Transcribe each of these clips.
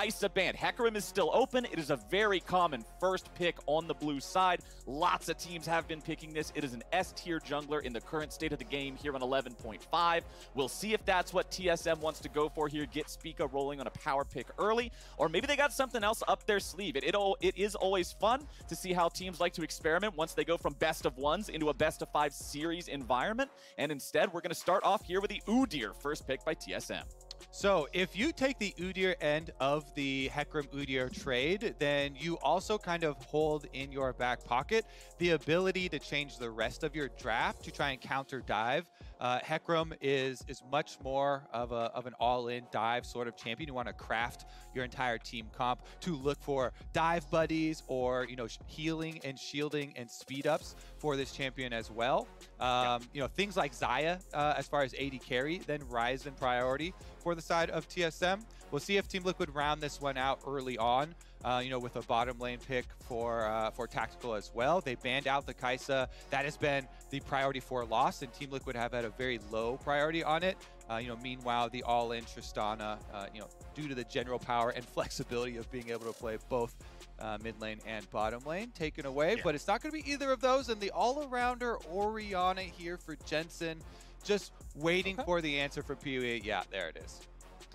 Kai'Sa banned. Hecarim is still open. It is a very common first pick on the blue side. Lots of teams have been picking this. It is an S-tier jungler in the current state of the game here on 11.5. We'll see if that's what TSM wants to go for here, get Spica rolling on a power pick early, or maybe they got something else up their sleeve. It is always fun to see how teams like to experiment once they go from best of ones into a best of 5 series environment. And instead, we're going to start off here with the Udyr, first pick by TSM. So if you take the Udyr end of the Hecarim Udyr trade, then you also kind of hold in your back pocket the ability to change the rest of your draft to try and counter dive. Hecarim is much more of an all-in dive sort of champion. You want to craft your entire team comp to look for dive buddies or, you know, healing and shielding and speed ups for this champion as well. You know, things like Xayah as far as AD carry then rise in priority for the side of TSM. We'll see if Team Liquid round this one out early on, you know, with a bottom lane pick for Tactical as well. They banned out the Kai'Sa. That has been the priority for loss, and Team Liquid have had a very low priority on it. You know, meanwhile, the all-in Tristana, you know, due to the general power and flexibility of being able to play both mid lane and bottom lane, taken away. Yeah. But it's not going to be either of those, and the all-arounder Orianna here for Jensen, just waiting for the answer from PoE. Yeah, there it is.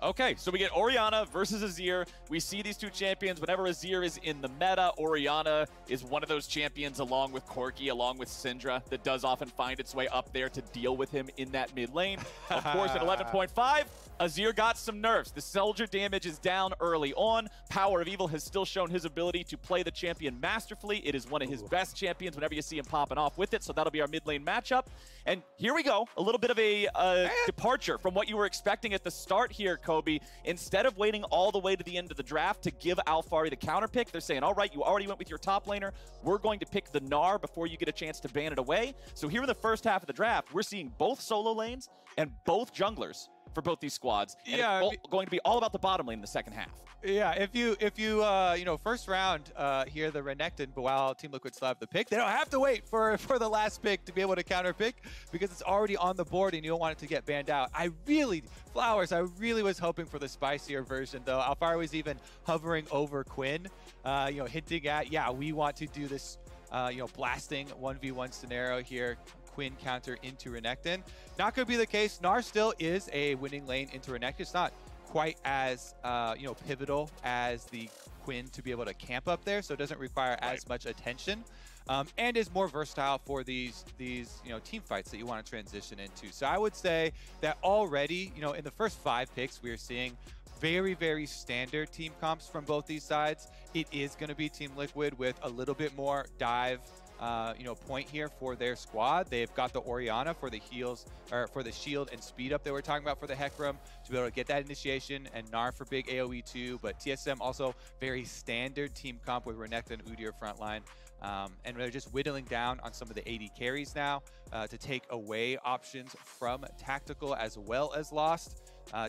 Okay, so we get Orianna versus Azir. We see these two champions whenever Azir is in the meta. Orianna is one of those champions along with Corki, along with Syndra, that does often find its way up there to deal with him in that mid lane. Of course, at 11.5, Azir got some nerfs. The soldier damage is down early on. PowerOfEvil has still shown his ability to play the champion masterfully. It is one of his best champions whenever you see him popping off with it, so that'll be our mid lane matchup. And here we go, a little bit of a departure from what you were expecting at the start here, Kobe. Instead of waiting all the way to the end of the draft to give Alphari the counter pick, they're saying, all right, you already went with your top laner. We're going to pick the Gnar before you get a chance to ban it away. So here in the first half of the draft, we're seeing both solo lanes and both junglers for both these squads. And it's going to be all about the bottom lane in the second half. Yeah, if you you know, first round here, the Renekton, but while Team Liquid still have the pick, they don't have to wait for the last pick to be able to counter pick because it's already on the board and you don't want it to get banned out. Flowers, I really was hoping for the spicier version though. Alphari was even hovering over Quinn, you know, hinting at, yeah, we want to do this, you know, blasting 1v1 scenario here. Quinn counter into Renekton. Not going to be the case. Gnar still is a winning lane into Renekton. It's not quite as you know, pivotal as the Quinn to be able to camp up there, so it doesn't require as much attention, and is more versatile for these you know, team fights that you want to transition into. So I would say that already, you know, in the first 5 picks, we are seeing very, very standard team comps from both these sides. It is going to be Team Liquid with a little bit more dive you know, point here for their squad. They've got the Orianna for the heals, or for the shield and speed up that we're talking about for the Hecarim to be able to get that initiation, and Gnar for big AoE too. But TSM also very standard team comp with Renekton, Udyr frontline. And they're just whittling down on some of the AD carries now to take away options from Tactical as well as Lost.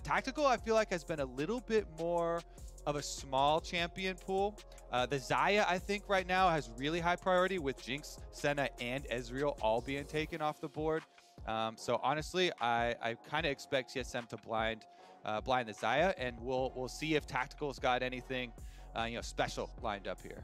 Tactical, I feel like, has been a little bit more of a small champion pool. The Xayah, I think, right now has really high priority with Jinx, Senna, and Ezreal all being taken off the board. So honestly, I kind of expect TSM to blind the Xayah, and we'll see if Tactical's got anything you know, special lined up here.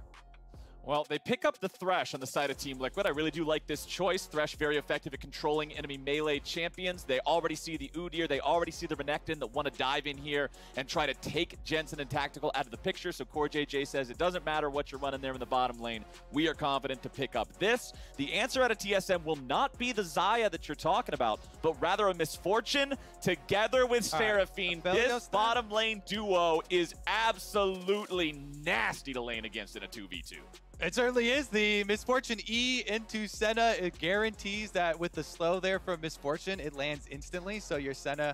Well, they pick up the Thresh on the side of Team Liquid. I really do like this choice. Thresh very effective at controlling enemy melee champions. They already see the Udyr. They already see the Renekton that want to dive in here and try to take Jensen and Tactical out of the picture. So CoreJJ says it doesn't matter what you're running there in the bottom lane. We are confident to pick up this. The answer out of TSM will not be the Xayah that you're talking about, but rather a Misfortune together with Sraphine. This bottom lane duo is absolutely nasty to lane against in a 2v2. It certainly is. The Misfortune E into Senna, it guarantees that with the slow there from Misfortune, it lands instantly. So your Senna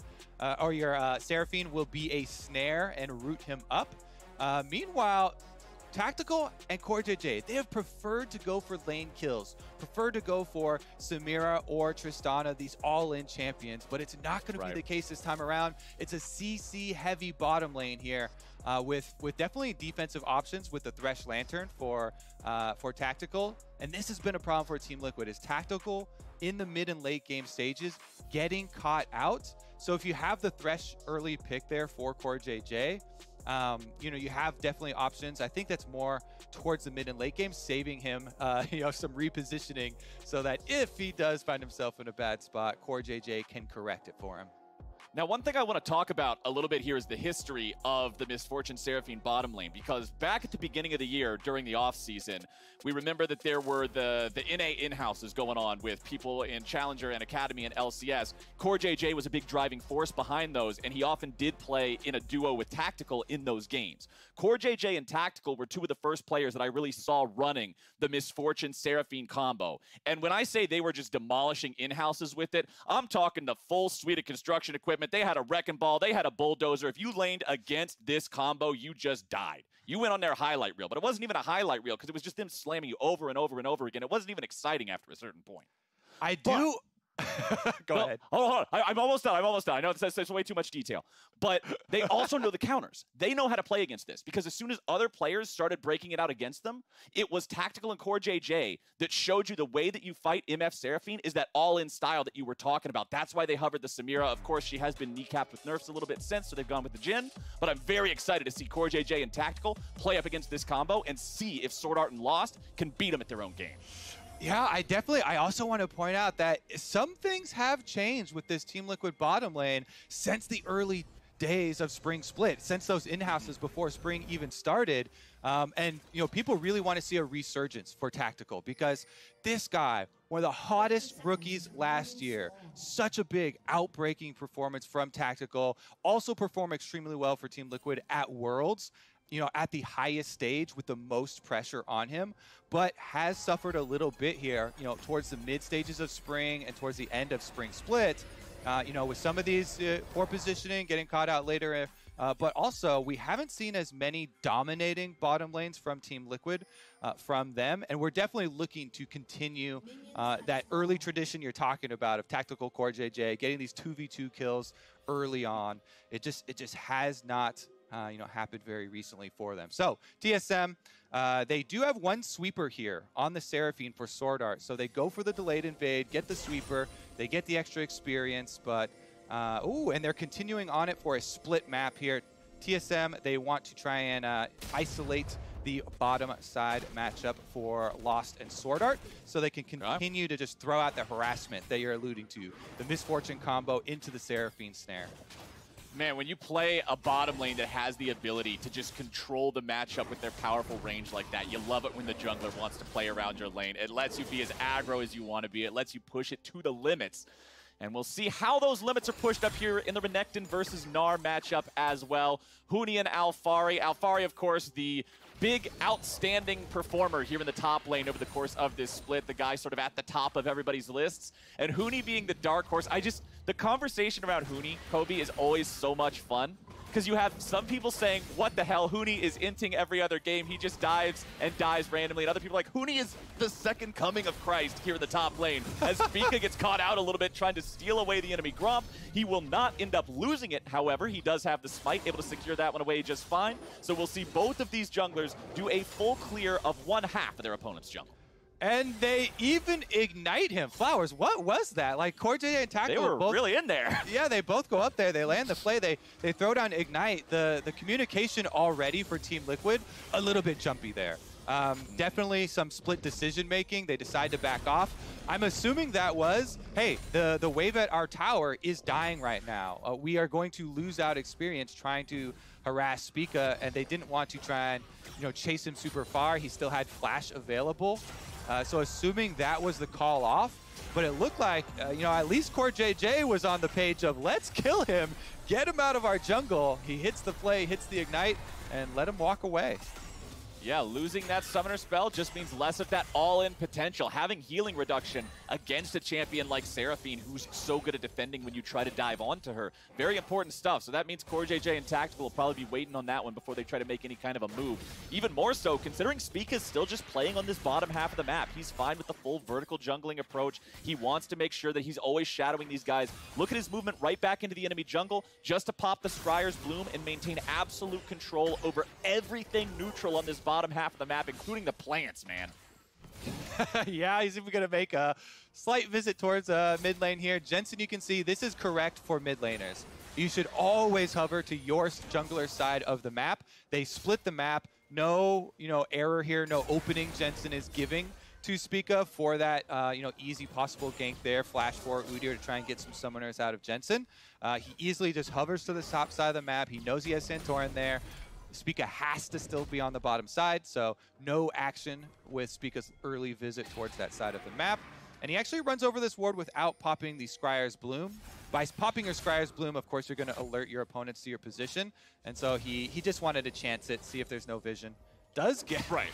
or your Sraphine will be a snare and root him up. Meanwhile, Tactical and CoreJJ, they have preferred to go for lane kills, preferred to go for Samira or Tristana, these all-in champions, but it's not going to be the case this time around. It's a CC-heavy bottom lane here with definitely defensive options with the Thresh Lantern for Tactical. And this has been a problem for Team Liquid, is Tactical in the mid and late game stages getting caught out. So if you have the Thresh early pick there for CoreJJ, you know, you have definitely options. I think that's more towards the mid and late game, saving him, you know, some repositioning so that if he does find himself in a bad spot, CoreJJ can correct it for him. Now, one thing I want to talk about a little bit here is the history of the Misfortune Sraphine bottom lane, because back at the beginning of the year during the offseason, we remember that there were the NA in-houses going on with people in Challenger and Academy and LCS. CoreJJ was a big driving force behind those, and he often did play in a duo with Tactical in those games. CoreJJ and Tactical were two of the first players that I really saw running the Misfortune Sraphine combo. And when I say they were just demolishing in-houses with it, I'm talking the full suite of construction equipment. They had a wrecking ball. They had a bulldozer. If you laned against this combo, you just died. You went on their highlight reel, but it wasn't even a highlight reel because it was just them slamming you over and over and over again. It wasn't even exciting after a certain point. I do... Go ahead. Hold on. I'm almost done. I know it's way too much detail. But they also know the counters. They know how to play against this, because as soon as other players started breaking it out against them, it was Tactical and CoreJJ that showed you the way that you fight MF Sraphine is that all-in style that you were talking about. That's why they hovered the Samira. Of course, she has been kneecapped with nerfs a little bit since, so they've gone with the Jhin. But I'm very excited to see CoreJJ and Tactical play up against this combo and see if SwordArt and Lost can beat them at their own game. Yeah, I also want to point out that some things have changed with this Team Liquid bottom lane since the early days of Spring Split, since those in-houses before Spring even started. And, you know, people really want to see a resurgence for Tactical, because this guy, one of the hottest rookies last year, such a big outbreaking performance from Tactical, also performed extremely well for Team Liquid at Worlds, you know, at the highest stage with the most pressure on him, but has suffered a little bit here, you know, towards the mid stages of Spring and towards the end of Spring Split, you know, with some of these poor positioning, getting caught out later, but also we haven't seen as many dominating bottom lanes from Team Liquid from them, and we're definitely looking to continue that early tradition you're talking about of Tactical CoreJJ, getting these 2v2 kills early on. It just has not you know, happened very recently for them. So TSM, they do have one sweeper here on the Sraphine for SwordArt. So they go for the delayed invade, get the sweeper, they get the extra experience, but ooh, and they're continuing on it for a split map here. TSM, they want to try and isolate the bottom side matchup for Lost and SwordArt, so they can continue to just throw out the harassment that you're alluding to, the Misfortune combo into the Sraphine snare. Man, when you play a bottom lane that has the ability to just control the matchup with their powerful range like that, you love it when the jungler wants to play around your lane. It lets you be as aggro as you want to be. It lets you push it to the limits. And we'll see how those limits are pushed up here in the Renekton versus Gnar matchup as well. Huni and Alphari. Alphari, of course, the big, outstanding performer here in the top lane over the course of this split. The guy sort of at the top of everybody's lists. And Huni being the dark horse. The conversation around Huni, Kobe, is always so much fun. Because you have some people saying, what the hell, Huni is inting every other game. He just dives and dies randomly. And other people are like, Huni is the second coming of Christ here in the top lane. As Spica gets caught out a little bit trying to steal away the enemy Gromp. He will not end up losing it, however. He does have the smite, able to secure that one away just fine. So we'll see both of these junglers do a full clear of one half of their opponent's jungle. And they even ignite him. Flowers, what was that? Like, CoreJJ and Tactical, they were both really in there. Yeah, they both go up there. They land the play. They throw down Ignite. The communication already for Team Liquid, a little bit jumpy there. Definitely some split decision making. They decide to back off. I'm assuming that was, hey, the wave at our tower is dying right now. We are going to lose out experience trying to harass Spica, and they didn't want to try and, you know, chase him super far. He still had flash available. So assuming that was the call off, but it looked like, you know, at least CoreJJ was on the page of let's kill him, get him out of our jungle. He hits the play, hits the ignite, and let him walk away. Yeah, losing that summoner spell just means less of that all-in potential. Having healing reduction against a champion like Sraphine, who's so good at defending when you try to dive onto her. Very important stuff. So that means CoreJJ and Tactical will probably be waiting on that one before they try to make any kind of a move. Even more so, considering Spica's still just playing on this bottom half of the map. He's fine with the full vertical jungling approach. He wants to make sure that he's always shadowing these guys. Look at his movement right back into the enemy jungle just to pop the Scryer's Bloom and maintain absolute control over everything neutral on this bottom half of the map, including the plants, man. Yeah, he's even going to make a slight visit towards mid lane here. Jensen, you can see this is correct for mid laners. you should always hover to your jungler side of the map. They split the map. No, error here. No opening Jensen is giving to Spica for that, easy possible gank there. Flash for Udyr to try and get some summoners out of Jensen. He easily just hovers to the top side of the map. He knows he has Santorin there. Spica has to still be on the bottom side, so no action with Spica's early visit towards that side of the map. And he actually runs over this ward without popping the Scryer's Bloom. By popping your Scryer's Bloom, of course, you're going to alert your opponents to your position. And so he just wanted to chance it, see if there's no vision. Does get... Right.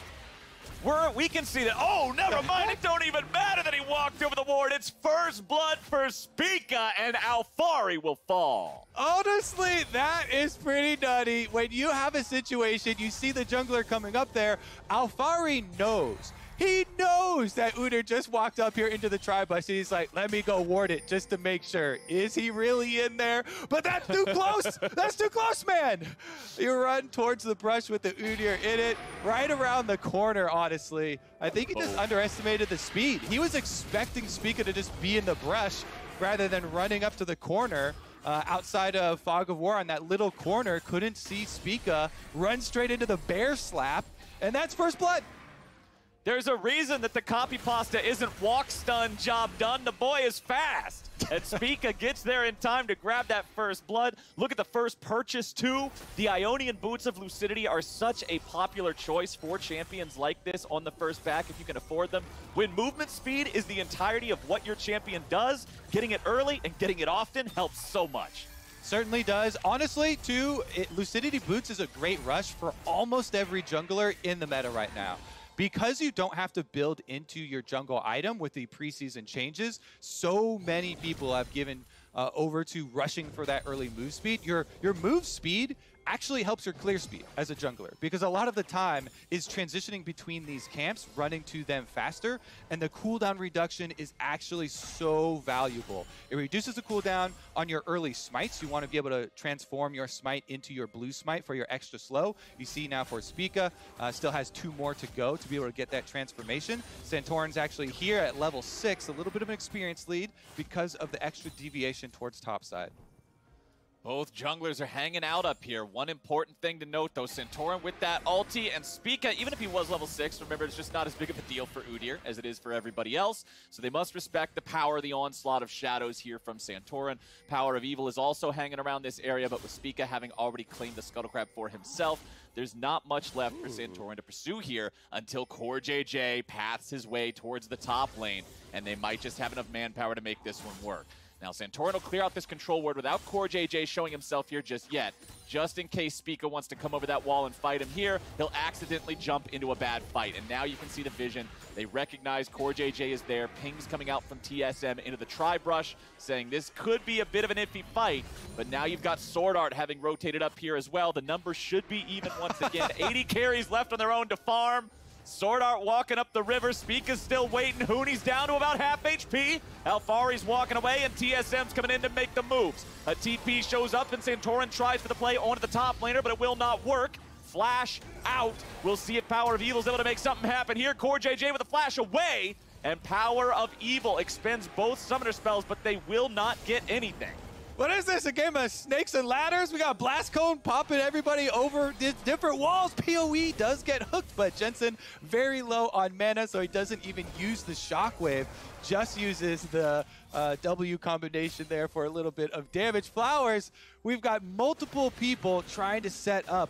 We can see that. Oh, never mind. It don't even matter that he walked over the ward. It's first blood for Spica, and Alphari will fall. Honestly, that is pretty nutty. When you have a situation, you see the jungler coming up there, Alphari knows. He knows that Udyr just walked up here into the tri-bush, and he's like, let me go ward it just to make sure. Is he really in there? But that's too close! That's too close, man! You run towards the brush with the Udyr in it, right around the corner, honestly. I think he just underestimated the speed. He was expecting Spica to just be in the brush rather than running up to the corner. Outside of Fog of War on that little corner, couldn't see Spica, run straight into the bear slap, and that's first blood. There's a reason that the copy pasta isn't walk stun job done. The boy is fast. And Spica gets there in time to grab that first blood. Look at the first purchase too. The Ionian Boots of Lucidity are such a popular choice for champions like this on the first back if you can afford them. When movement speed is the entirety of what your champion does, getting it early and getting it often helps so much. Certainly does. Honestly, too, Lucidity Boots is a great rush for almost every jungler in the meta right now. Because you don't have to build into your jungle item with the preseason changes, so many people have given over to rushing for that early move speed. Your move speed actually helps your clear speed as a jungler, because a lot of the time is transitioning between these camps, running to them faster, and the cooldown reduction is actually so valuable. It reduces the cooldown on your early smites. You want to be able to transform your smite into your blue smite for your extra slow. You see now for Spica, still has 2 more to go to be able to get that transformation. Santorin's actually here at level 6, a little bit of an experience lead because of the extra deviation towards topside. Both junglers are hanging out up here. One important thing to note, though, Santorin with that ulti, and Spica, even if he was level 6, remember, it's just not as big of a deal for Udyr as it is for everybody else. So they must respect the power of the onslaught of shadows here from Santorin. PowerOfEvil is also hanging around this area, but with Spica having already claimed the Scuttle Crab for himself, there's not much left for Santorin to pursue here until CoreJJ paths his way towards the top lane, and they might just have enough manpower to make this one work. Now, Santorin will clear out this control ward without CoreJJ showing himself here just yet. Just in case Spica wants to come over that wall and fight him here, he'll accidentally jump into a bad fight. And now you can see the vision. They recognize CoreJJ is there. Pings coming out from TSM into the tri-brush, saying this could be a bit of an iffy fight. But now you've got SwordArt having rotated up here as well. The numbers should be even once again. 80 carries left on their own to farm. SwordArt walking up the river. Spica's still waiting. Huni's down to about half HP. Alphari's walking away, and TSM's coming in to make the moves. A TP shows up, and Santorin tries for the play onto the top laner, but it will not work. Flash out. We'll see if PowerOfEvil's able to make something happen here. CoreJJ with a flash away, and PowerOfEvil expends both summoner spells, but they will not get anything. What is this, a game of snakes and ladders? We got Blast Cone popping everybody over different walls. PoE does get hooked, but Jensen very low on mana, so he doesn't even use the Shockwave. Just uses the W combination there for a little bit of damage. Flowers, we've got multiple people trying to set up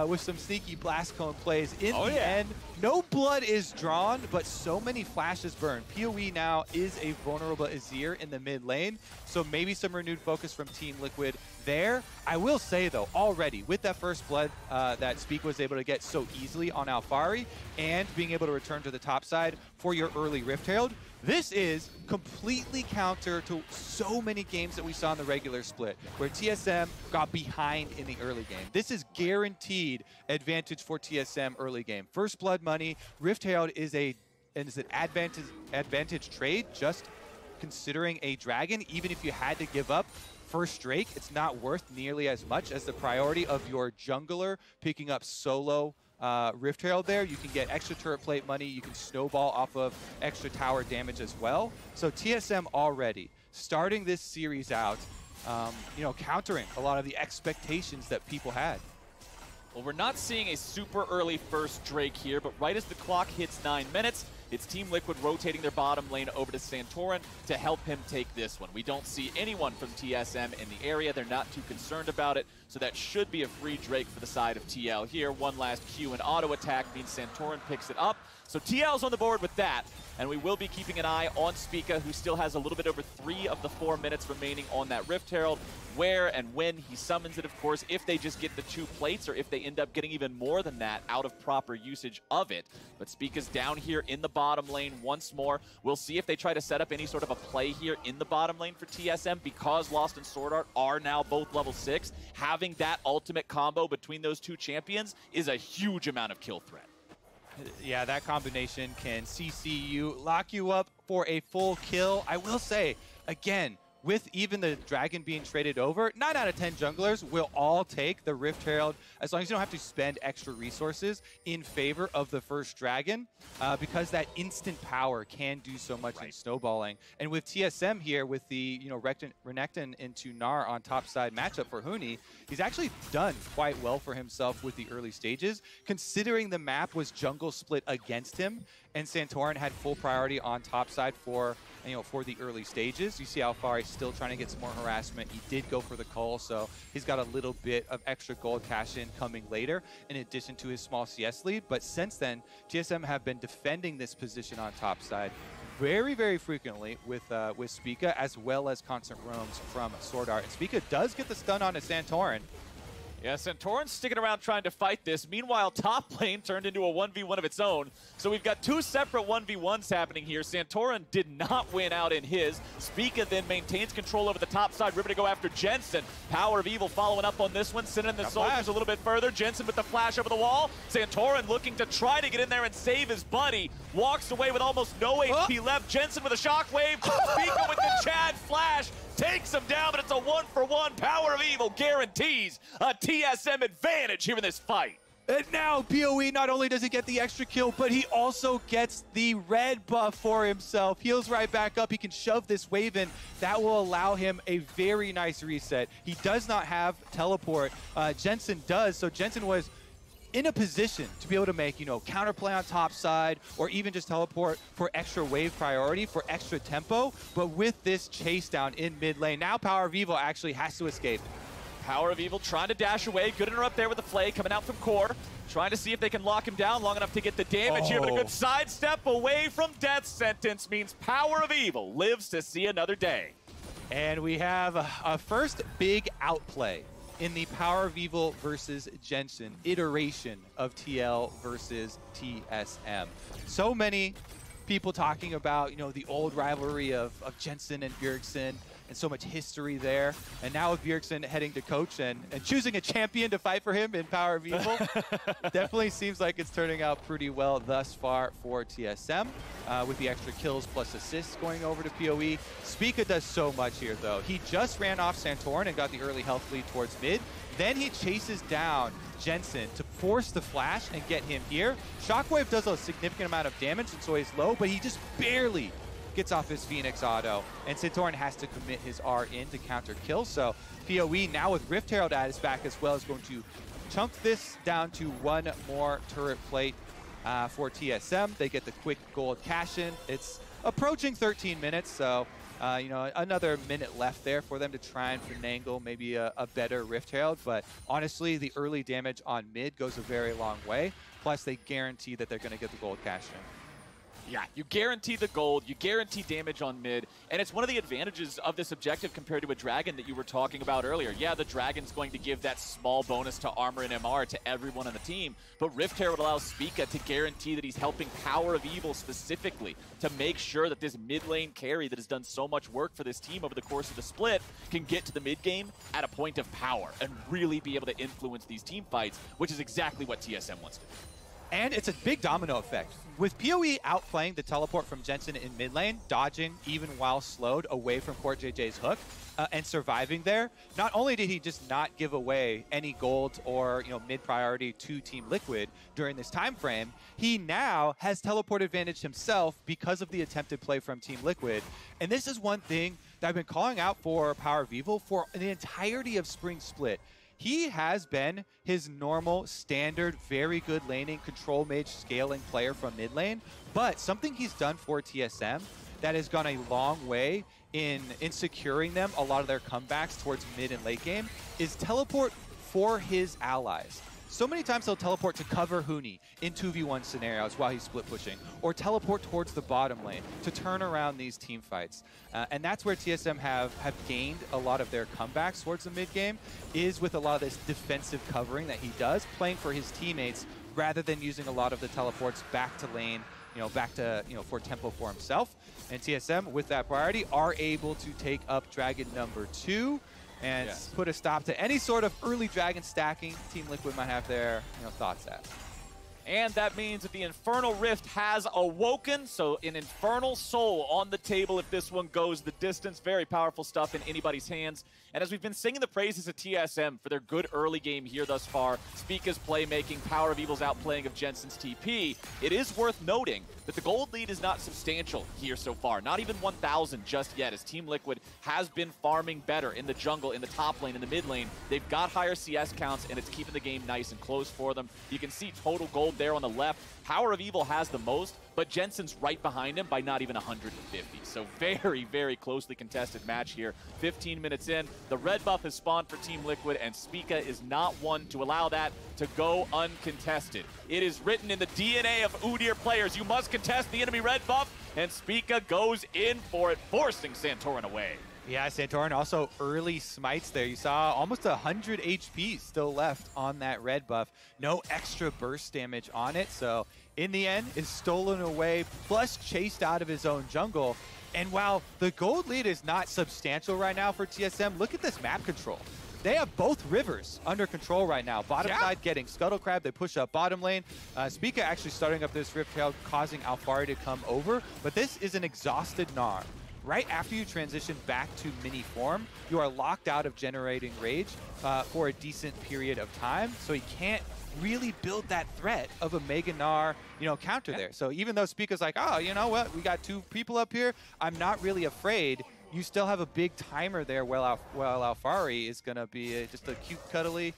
with some sneaky Blast Cone plays. In the end, no blood is drawn, but so many flashes burn. PoE now is a vulnerable Azir in the mid lane, so maybe some renewed focus from Team Liquid there. I will say, though, already with that first blood that Spica was able to get so easily on Alphari and being able to return to the top side for your early Rift Herald, this is completely counter to so many games that we saw in the regular split, where TSM got behind in the early game. This is guaranteed advantage for TSM early game. First blood money, Rift Herald is an advantage trade, just considering a dragon. Even if you had to give up first Drake, it's not worth nearly as much as the priority of your jungler picking up solo Rift Herald there. You can get extra turret plate money. You can snowball off of extra tower damage as well. So TSM already starting this series out you know, countering a lot of the expectations that people had. Well, we're not seeing a super early first Drake here, but right as the clock hits 9 minutes, it's Team Liquid rotating their bottom lane over to Santorin to help him take this one. We don't see anyone from TSM in the area. They're not too concerned about it, so that should be a free Drake for the side of TL here. One last Q and auto attack means Santorin picks it up. So TL's on the board with that, and we will be keeping an eye on Spica, who still has a little bit over 3 of the 4 minutes remaining on that Rift Herald. Where and when he summons it, of course, if they just get the 2 plates or if they end up getting even more than that out of proper usage of it. But Spica's down here in the bottom lane once more. We'll see if they try to set up any sort of a play here in the bottom lane for TSM, because Lost and SwordArt are now both level 6. Having that ultimate combo between those 2 champions is a huge amount of kill threat. Yeah, that combination can CC you, lock you up for a full kill. I will say, again, with even the dragon being traded over, 9 out of 10 junglers will all take the Rift Herald as long as you don't have to spend extra resources in favor of the first dragon, because that instant power can do so much in snowballing. And with TSM here, with the Renekton into Gnar on top side matchup for Huni, he's actually done quite well for himself with the early stages, considering the map was jungle split against him, and Santorin had full priority on top side for the early stages. You see Alphari still trying to get some more harassment. He did go for the call, so he's got a little bit of extra gold cash in coming later, in addition to his small CS lead. But since then, TSM have been defending this position on top side very, very frequently with Spica, as well as constant roams from SwordArt. And Spica does get the stun on to Santorin. Yeah, Santorin's sticking around trying to fight this. Meanwhile, top lane turned into a 1v1 of its own. So we've got 2 separate 1v1s happening here. Santorin did not win out in his. Spica then maintains control over the top side. River to go after Jensen. PowerOfEvil following up on this one, sending the soldiers a little bit further. Jensen with the flash over the wall. Santorin looking to try to get in there and save his buddy. Walks away with almost no HP left. Jensen with a shockwave. Spica with the Chad flash. Takes him down, but it's a 1-for-1. PowerOfEvil guarantees a TSM advantage here in this fight. And now PoE, not only does he get the extra kill, but he also gets the red buff for himself. Heals right back up. He can shove this wave in. That will allow him a very nice reset. He does not have teleport. Jensen does, so Jensen was in a position to be able to make, counterplay on top side, or even just teleport for extra wave priority, for extra tempo. But with this chase down in mid lane, now PowerOfEvil actually has to escape. PowerOfEvil trying to dash away. Good interrupt there with the Flay coming out from Core. Trying to see if they can lock him down long enough to get the damage here, but a good sidestep away from death sentence means PowerOfEvil lives to see another day. And we have a first big outplay in the PowerOfEvil versus Jensen iteration of TL versus TSM. So many people talking about, the old rivalry of Jensen and Bjergsen, and so much history there. And now with Bjergsen heading to coach and choosing a champion to fight for him in PowerOfEvil, definitely seems like it's turning out pretty well thus far for TSM, with the extra kills plus assists going over to PoE. Spica does so much here, though. He just ran off Santorin and got the early health lead towards mid. Then he chases down Jensen to force the flash and get him here. Shockwave does a significant amount of damage, and so he's low, but he just barely gets off his Phoenix auto, and Santorin has to commit his R in to counter kill. So PoE now with Rift Herald at his back as well is going to chunk this down to 1 more turret plate for TSM. They get the quick gold cash in. It's approaching 13 minutes, so another minute left there for them to try and finagle maybe a better Rift Herald. But honestly, the early damage on mid goes a very long way. Plus, they guarantee that they're going to get the gold cash in. Yeah, you guarantee the gold, you guarantee damage on mid, and it's one of the advantages of this objective compared to a dragon that you were talking about earlier. Yeah, the dragon's going to give that small bonus to armor and MR to everyone on the team, but Rift Herald allows Spica to guarantee that he's helping PowerOfEvil specifically to make sure that this mid lane carry that has done so much work for this team over the course of the split can get to the mid game at a point of power and really be able to influence these team fights, which is exactly what TSM wants to do. And it's a big domino effect. With PoE outplaying the teleport from Jensen in mid lane, dodging even while slowed away from CoreJJ's hook, and surviving there, not only did he just not give away any gold or mid priority to Team Liquid during this time frame, he now has teleport advantage himself because of the attempted play from Team Liquid. And this is one thing that I've been calling out for PowerOfEvil for the entirety of Spring Split. He has been his normal, standard, very good laning, control mage, scaling player from mid lane. But something he's done for TSM that has gone a long way in securing them a lot of their comebacks towards mid and late game is teleport for his allies. So many times he'll teleport to cover Huni in 2v1 scenarios while he's split pushing, or teleport towards the bottom lane to turn around these team fights. And that's where TSM have gained a lot of their comebacks towards the mid game, is with a lot of this defensive covering that he does, playing for his teammates rather than using a lot of the teleports back to lane, back to, for tempo for himself. And TSM, with that priority, are able to take up Dragon number 2 and put a stop to any sort of early Dragon stacking Team Liquid might have their thoughts at. And that means that the Infernal Rift has awoken, so an Infernal Soul on the table if this one goes the distance. Very powerful stuff in anybody's hands. And as we've been singing the praises of TSM for their good early game here thus far, Spica's playmaking, PowerOfEvil's outplaying of Jensen's TP, it is worth noting that the gold lead is not substantial here so far. Not even 1,000 just yet, as Team Liquid has been farming better in the jungle, in the top lane, in the mid lane. They've got higher CS counts, and it's keeping the game nice and close for them. You can see total gold there on the left. PowerOfEvil has the most, but Jensen's right behind him by not even 150. So very, very closely contested match here. 15 minutes in, the red buff has spawned for Team Liquid, and Spica is not one to allow that to go uncontested. It is written in the DNA of Udyr players, you must contest the enemy red buff, and Spica goes in for it, forcing Santorin away. Yeah, Santorin also early smites there. You saw almost 100 HP still left on that red buff. No extra burst damage on it, so in the end, is stolen away, plus chased out of his own jungle. And while the gold lead is not substantial right now for TSM, look at this map control. They have both rivers under control right now. Bottom side getting Scuttle Crab, they push up bottom lane. Spica actually starting up this Rift Tail, causing Alphari to come over, but this is an exhausted Gnar. Right after you transition back to mini form, you are locked out of generating rage for a decent period of time, so he can't really build that threat of a Mega Gnar, counter there. So even though Spica's like, oh, you know what, we got 2 people up here, I'm not really afraid. You still have a big timer there while Alphari is going to be just a cute, cuddly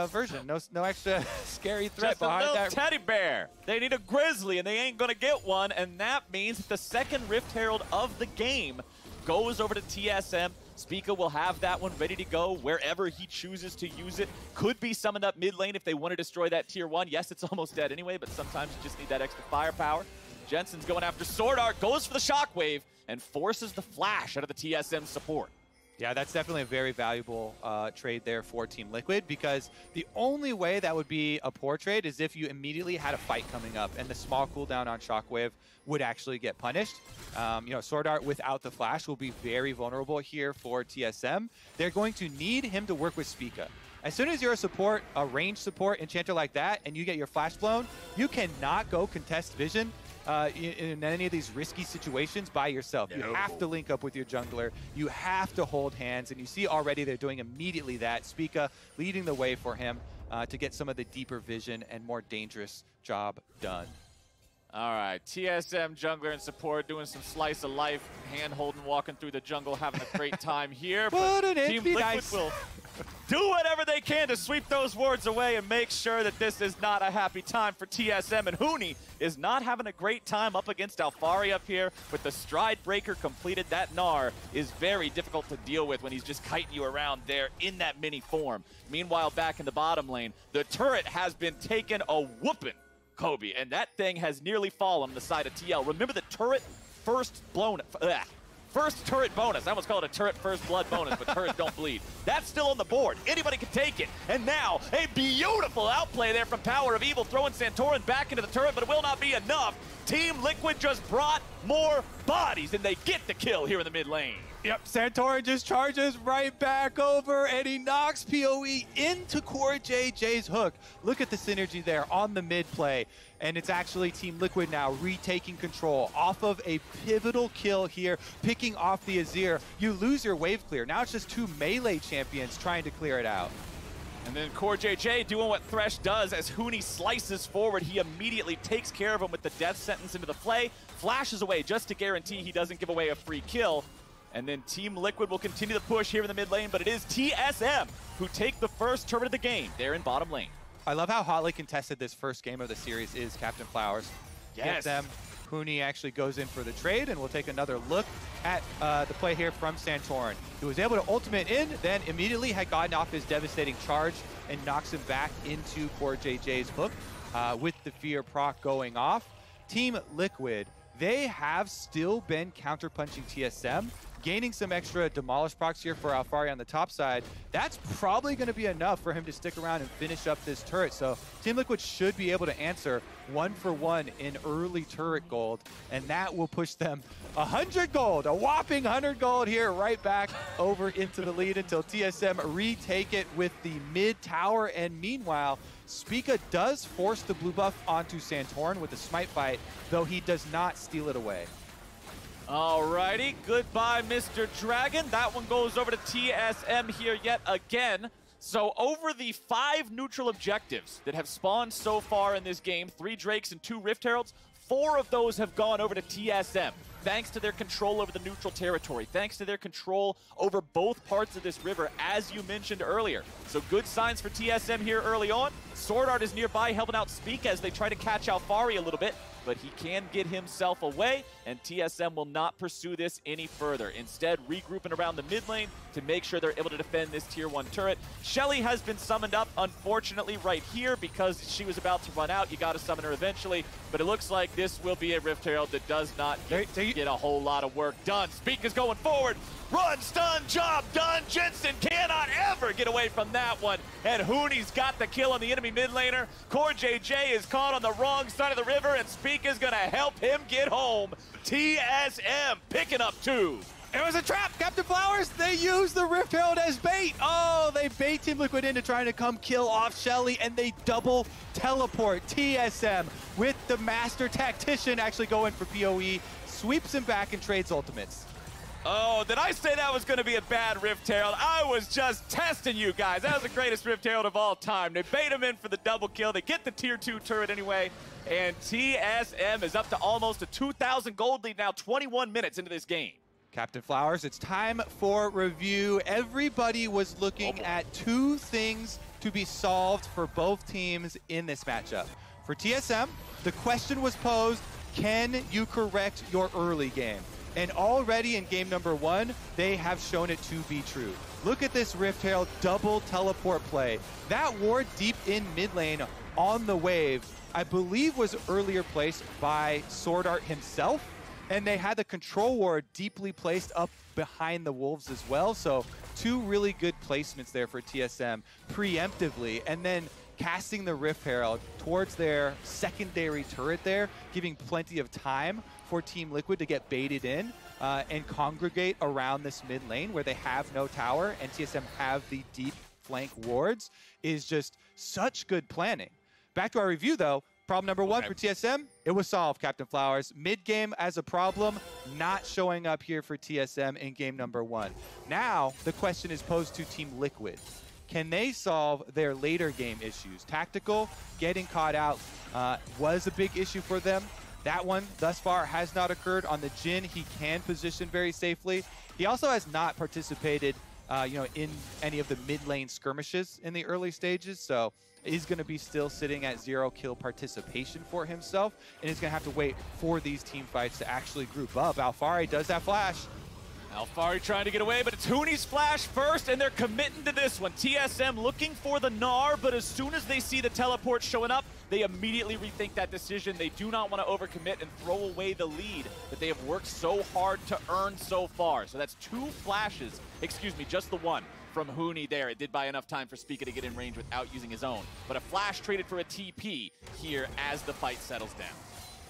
version. No extra scary threat just behind a little that teddy bear. They need a grizzly, and they ain't gonna get one. And that means that the second Rift Herald of the game goes over to TSM. Spica will have that one ready to go wherever he chooses to use it. Could be summoned up mid lane if they want to destroy that tier 1. Yes, it's almost dead anyway, but sometimes you just need that extra firepower. Jensen's going after SwordArt, goes for the shockwave, and forces the flash out of the TSM support. Yeah, that's definitely a very valuable trade there for Team Liquid, because the only way that would be a poor trade is if you immediately had a fight coming up and the small cooldown on Shockwave would actually get punished. SwordArt without the flash will be very vulnerable here for TSM. They're going to need him to work with Spica. As soon as you're a support, a range support enchanter like that, and you get your flash blown, you cannot go contest vision in any of these risky situations by yourself. No. You have to link up with your jungler. You have to hold hands, and you see already they're doing immediately that. Spica leading the way for him to get some of the deeper vision and more dangerous job done. All right, TSM jungler and support doing some slice of life, hand-holding, walking through the jungle, having a great time here. But Team Liquid will do whatever they can to sweep those wards away and make sure that this is not a happy time for TSM. And Huni is not having a great time up against Alphari up here with the Stride Breaker completed. That Gnar is very difficult to deal with when he's just kiting you around there in that mini form. Meanwhile, back in the bottom lane, the turret has been taking a whooping, Kobe, and that thing has nearly fallen on the side of TL. Remember the turret first turret bonus. I almost call it a turret first blood bonus, but turrets don't bleed. That's still on the board. Anybody can take it. And now a beautiful outplay there from PowerOfEvil, throwing Santorin back into the turret, but it will not be enough. Team Liquid just brought more bodies, and they get the kill here in the mid lane. Yep, Santorin just charges right back over, and he knocks PoE into CoreJJ's hook. Look at the synergy there on the mid play. And it's actually Team Liquid now retaking control off of a pivotal kill here, picking off the Azir. You lose your wave clear. Now it's just 2 melee champions trying to clear it out. And then CoreJJ doing what Thresh does as Huni slices forward. He immediately takes care of him with the death sentence into the play, flashes away just to guarantee he doesn't give away a free kill. And then Team Liquid will continue the push here in the mid lane, but it is TSM who take the first turret of the game. They're in bottom lane. I love how hotly contested this first game of the series is, Captain Flowers. Yes. Huni actually goes in for the trade, and we'll take another look at the play here from Santorin, who was able to ultimate in, then immediately had gotten off his devastating charge and knocks him back into CoreJJ's hook with the fear proc going off. Team Liquid, they have still been counterpunching TSM, gaining some extra demolish procs here for Alphari on the top side. That's probably going to be enough for him to stick around and finish up this turret. So Team Liquid should be able to answer 1-for-1 in early turret gold, and that will push them 100 gold, a whopping 100 gold here, right back over into the lead until TSM retake it with the mid tower. And meanwhile, Spica does force the blue buff onto Santorin with the smite fight, though he does not steal it away. Alrighty, goodbye, Mr. Dragon. That one goes over to TSM here yet again. So over the 5 neutral objectives that have spawned so far in this game, 3 Drakes and 2 Rift Heralds, 4 of those have gone over to TSM. Thanks to their control over the neutral territory, thanks to their control over both parts of this river, as you mentioned earlier. So good signs for TSM here early on. SwordArt is nearby, helping out Spica as they try to catch Alphari a little bit, but he can get himself away, and TSM will not pursue this any further. Instead, regrouping around the mid lane to make sure they're able to defend this tier 1 turret. Shelly has been summoned up, unfortunately, right here because she was about to run out. You got to summon her eventually, but it looks like this will be a Rift Herald that does not get a whole lot of work done. Spica's going forward. Run, stun, job done. Jensen cannot ever get away from that one. And Huni's got the kill on the enemy mid laner. CoreJJ is caught on the wrong side of the river, and Spica's going to help him get home. TSM picking up 2. It was a trap, Captain Flowers. They used the Rift Herald as bait. Oh, they bait Team Liquid into trying to come kill off Shelly, and they double teleport TSM with the Master Tactician actually going for PoE, sweeps him back and trades ultimates. Oh, did I say that was going to be a bad Rift Herald? I was just testing you guys. That was the greatest Rift Herald of all time. They bait him in for the double kill. They get the tier 2 turret anyway. And TSM is up to almost a 2,000 gold lead now, 21 minutes into this game. Captain Flowers, it's time for review. Everybody was looking at 2 things to be solved for both teams in this matchup. For TSM, the question was posed, can you correct your early game? And already in game number 1, they have shown it to be true. Look at this Rift Herald double teleport play. That ward deep in mid lane on the wave, I believe was earlier placed by SwordArt himself. And they had the control ward deeply placed up behind the Wolves as well. So 2 really good placements there for TSM preemptively. And then casting the Rift Herald towards their secondary turret there, giving plenty of time for Team Liquid to get baited in and congregate around this mid lane where they have no tower and TSM have the deep flank wards, is just such good planning. Back to our review though, problem number 1 for TSM, it was solved, Captain Flowers. Mid-game as a problem, not showing up here for TSM in game number 1. Now, the question is posed to Team Liquid. Can they solve their later game issues? Tactical, getting caught out was a big issue for them. That one, thus far, has not occurred. On the Jhin, he can position very safely. He also has not participated in any of the mid-lane skirmishes in the early stages, so he's going to be still sitting at 0 kill participation for himself, and he's going to have to wait for these team fights to actually group up. Alphari does have flash. Alphari trying to get away, but it's Huni's flash first, and they're committing to this one. TSM looking for the Gnar, but as soon as they see the teleport showing up, they immediately rethink that decision. They do not want to overcommit and throw away the lead that they have worked so hard to earn so far. So that's 2 flashes, excuse me, just the one from Huni there. It did buy enough time for Spica to get in range without using his own. But a flash traded for a TP here as the fight settles down.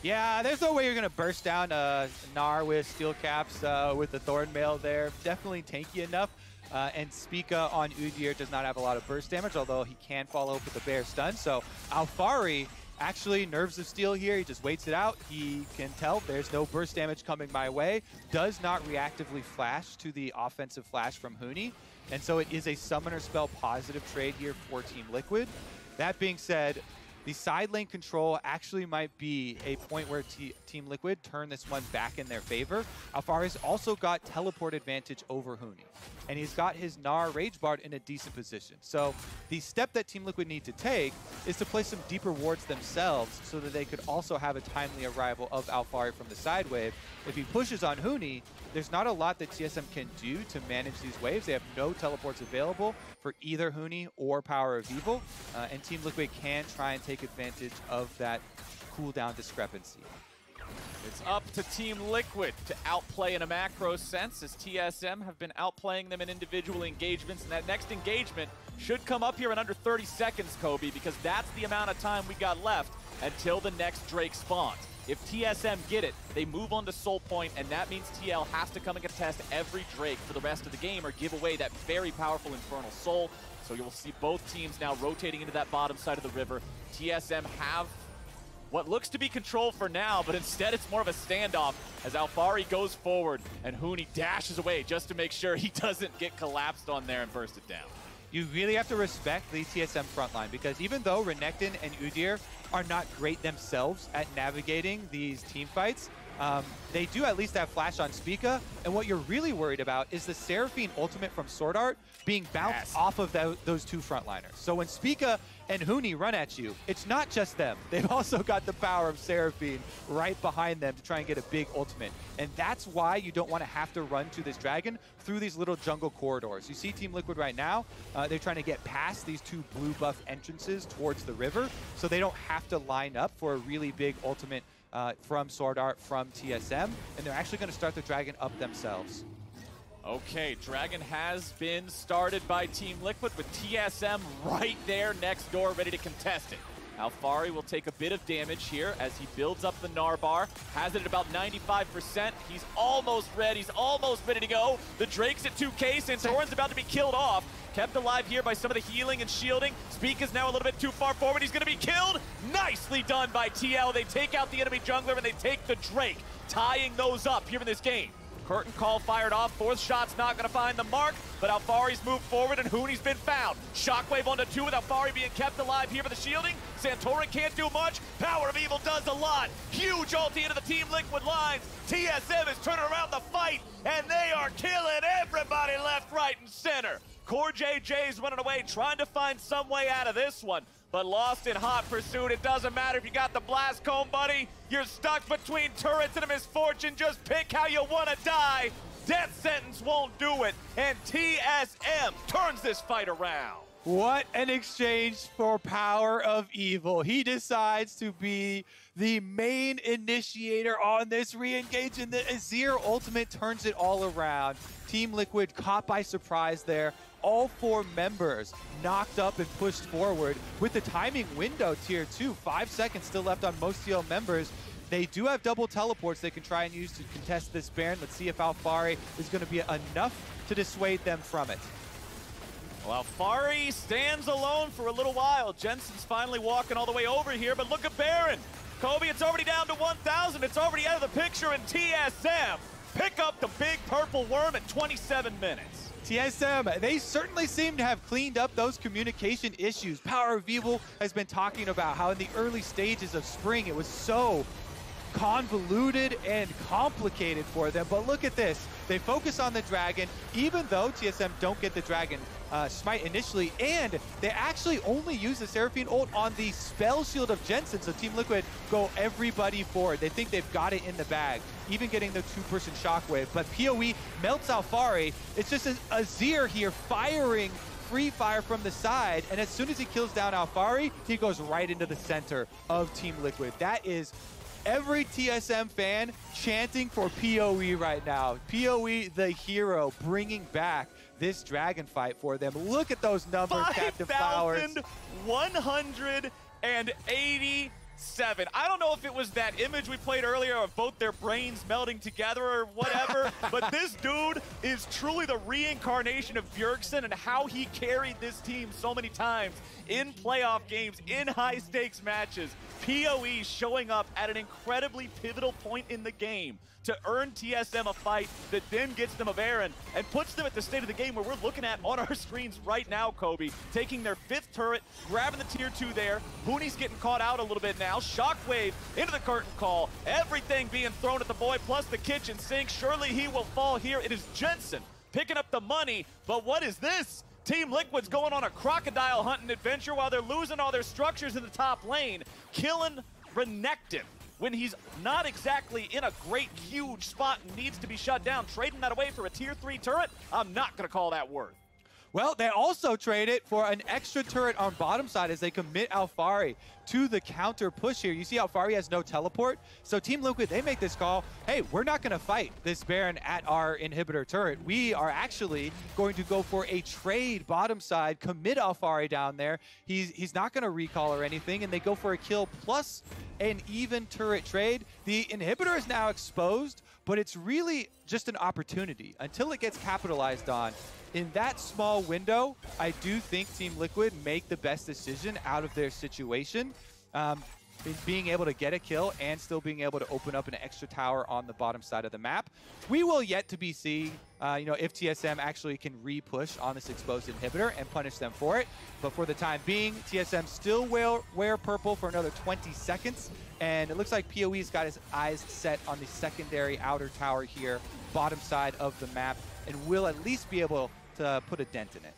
Yeah, there's no way you're going to burst down Gnar with steel caps with the Thorn Mail there. Definitely tanky enough. And Spica on Udyr does not have a lot of burst damage, although he can follow up with the bear stun. So Alphari actually nerves of steel here. He just waits it out. He can tell there's no burst damage coming my way. Does not reactively flash to the offensive flash from Huni. And so it is a summoner spell positive trade here for Team Liquid. That being said, the side lane control actually might be a point where Team Liquid turn this one back in their favor. Alphari's also got teleport advantage over Huni, and he's got his Gnar Rage Bard in a decent position. So the step that Team Liquid need to take is to play some deeper wards themselves so that they could also have a timely arrival of Alphari from the side wave. If he pushes on Huni, there's not a lot that TSM can do to manage these waves. They have no teleports available for either Huni or PowerOfEvil, and Team Liquid can try and take advantage of that cooldown discrepancy. It's up to Team Liquid to outplay in a macro sense, as TSM have been outplaying them in individual engagements, and that next engagement should come up here in under 30 seconds, Kobe, because that's the amount of time we got left until the next Drake spawns. If TSM get it, they move on to Soul Point, and that means TL has to come and contest every Drake for the rest of the game or give away that very powerful Infernal Soul. So you'll see both teams now rotating into that bottom side of the river. TSM have what looks to be control for now, but instead it's more of a standoff as Alphari goes forward and Huni dashes away just to make sure he doesn't get collapsed on there and burst it down. You really have to respect the TSM frontline, because even though Renekton and Udyr are not great themselves at navigating these team fights, they do at least have flash on Spica, and what you're really worried about is the Sraphine ultimate from SwordArt being bounced off of those two frontliners. So when Spica and Huni run at you, it's not just them. They've also got the power of Sraphine right behind them to try and get a big ultimate. And that's why you don't want to have to run to this dragon through these little jungle corridors. You see Team Liquid right now, they're trying to get past these two blue buff entrances towards the river, so they don't have to line up for a really big ultimate from SwordArt, from TSM, and they're actually going to start the dragon up themselves. Okay, dragon has been started by Team Liquid with TSM right there next door, ready to contest it. Alphari will take a bit of damage here as he builds up the Gnar bar, has it at about 95%. He's almost ready, to go. The Drake's at 2K, Santorin's about to be killed off. Kept alive here by some of the healing and shielding. Spica's now a little bit too far forward. He's going to be killed. Nicely done by TL. They take out the enemy jungler and they take the Drake, tying those up here in this game. Curtain call fired off. Fourth shot's not going to find the mark, but Alphari's moved forward and Huni's been found. Shockwave onto 2 with Alphari being kept alive here for the shielding. Santorin can't do much. PowerOfEvil does a lot. Huge ulti into the Team Liquid lines. TSM is turning around the fight, and they are killing everybody left, right, and center. CoreJJ's running away, trying to find some way out of this one, but lost in hot pursuit. It doesn't matter if you got the blast cone, buddy. You're stuck between turrets and a misfortune. Just pick how you want to die. Death sentence won't do it, and TSM turns this fight around. What an exchange for PowerOfEvil. He decides to be the main initiator on this re-engage, and the Azir ultimate turns it all around. Team Liquid caught by surprise there. All 4 members knocked up and pushed forward with the timing window tier 2. 5 seconds still left on most TL members. They do have double teleports they can try and use to contest this Baron. Let's see if Alphari is going to be enough to dissuade them from it. Well, Alphari stands alone for a little while. Jensen's finally walking all the way over here, but look at Baron. Kobe, it's already down to 1,000. It's already out of the picture, and TSM pick up the big purple worm at 27 minutes. TSM, they certainly seem to have cleaned up those communication issues. PowerOfEvil has been talking about how in the early stages of spring, it was so convoluted and complicated for them, but look at this. They focus on the dragon, even though TSM don't get the dragon smite initially, and they actually only use the Sraphine ult on the spell shield of Jensen, so Team Liquid go everybody forward. They think they've got it in the bag, even getting the 2-person shockwave, but PoE melts Alphari. It's just an Azir here firing free fire from the side, and as soon as he kills down Alphari, he goes right into the center of Team Liquid. That is every TSM fan chanting for PoE right now. PoE, the hero, bringing back this dragon fight for them. Look at those numbers, Captain Flowers. 5,187 7. I don't know if it was that image we played earlier of both their brains melding together or whatever, but this dude is truly the reincarnation of Bjergsen and how he carried this team so many times in playoff games, in high-stakes matches. PoE showing up at an incredibly pivotal point in the game to earn TSM a fight that then gets them a Baron and puts them at the state of the game where we're looking at on our screens right now, Kobe, taking their 5th turret, grabbing the tier 2 there. Huni's getting caught out a little bit now. Shockwave into the curtain call. Everything being thrown at the boy, plus the kitchen sink. Surely he will fall here. It is Jensen picking up the money, but what is this? Team Liquid's going on a crocodile hunting adventure while they're losing all their structures in the top lane, killing Renekton when he's not exactly in a great, huge spot and needs to be shut down. Trading that away for a tier 3 turret, I'm not going to call that worth. Well, they also trade it for an extra turret on bottom side as they commit Alphari to the counter push here. You see Alphari has no teleport, so Team Liquid, they make this call, hey, we're not going to fight this Baron at our inhibitor turret. We are actually going to go for a trade bottom side, commit Alphari down there. He's not going to recall or anything, and they go for a kill plus an even turret trade. The inhibitor is now exposed, but it's really just an opportunity until it gets capitalized on. In that small window, I do think Team Liquid make the best decision out of their situation, in being able to get a kill and still being able to open up an extra tower on the bottom side of the map. We will yet to be seeing, if TSM actually can re-push on this exposed inhibitor and punish them for it. But for the time being, TSM still wear purple for another 20 seconds. And it looks like PoE's got his eyes set on the secondary outer tower here, bottom side of the map, and will at least be able to put a dent in it.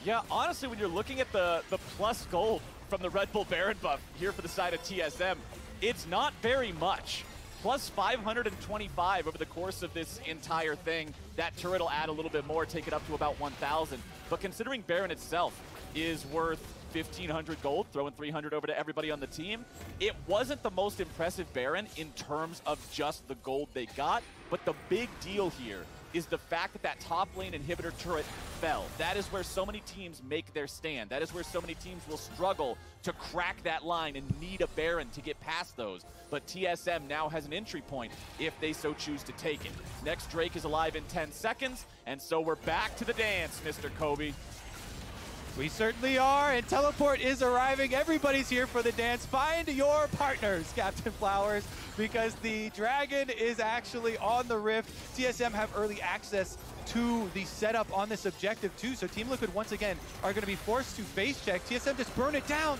Yeah, honestly, when you're looking at the plus gold from the Red Bull Baron buff here for the side of TSM, it's not very much. Plus 525 over the course of this entire thing. That turret will add a little bit more, take it up to about 1,000. But considering Baron itself is worth 1,500 gold, throwing 300 over to everybody on the team, it wasn't the most impressive Baron in terms of just the gold they got, but the big deal here is the fact that that top lane inhibitor turret fell. That is where so many teams make their stand. That is where so many teams will struggle to crack that line and need a Baron to get past those. But TSM now has an entry point if they so choose to take it. Next Drake is alive in 10 seconds, and so we're back to the dance, Mr. Kobe. We certainly are, and Teleport is arriving. Everybody's here for the dance. Find your partners, Captain Flowers, because the Dragon is actually on the Rift. TSM have early access to the setup on this objective too, so Team Liquid once again are going to be forced to face check. TSM just burn it down.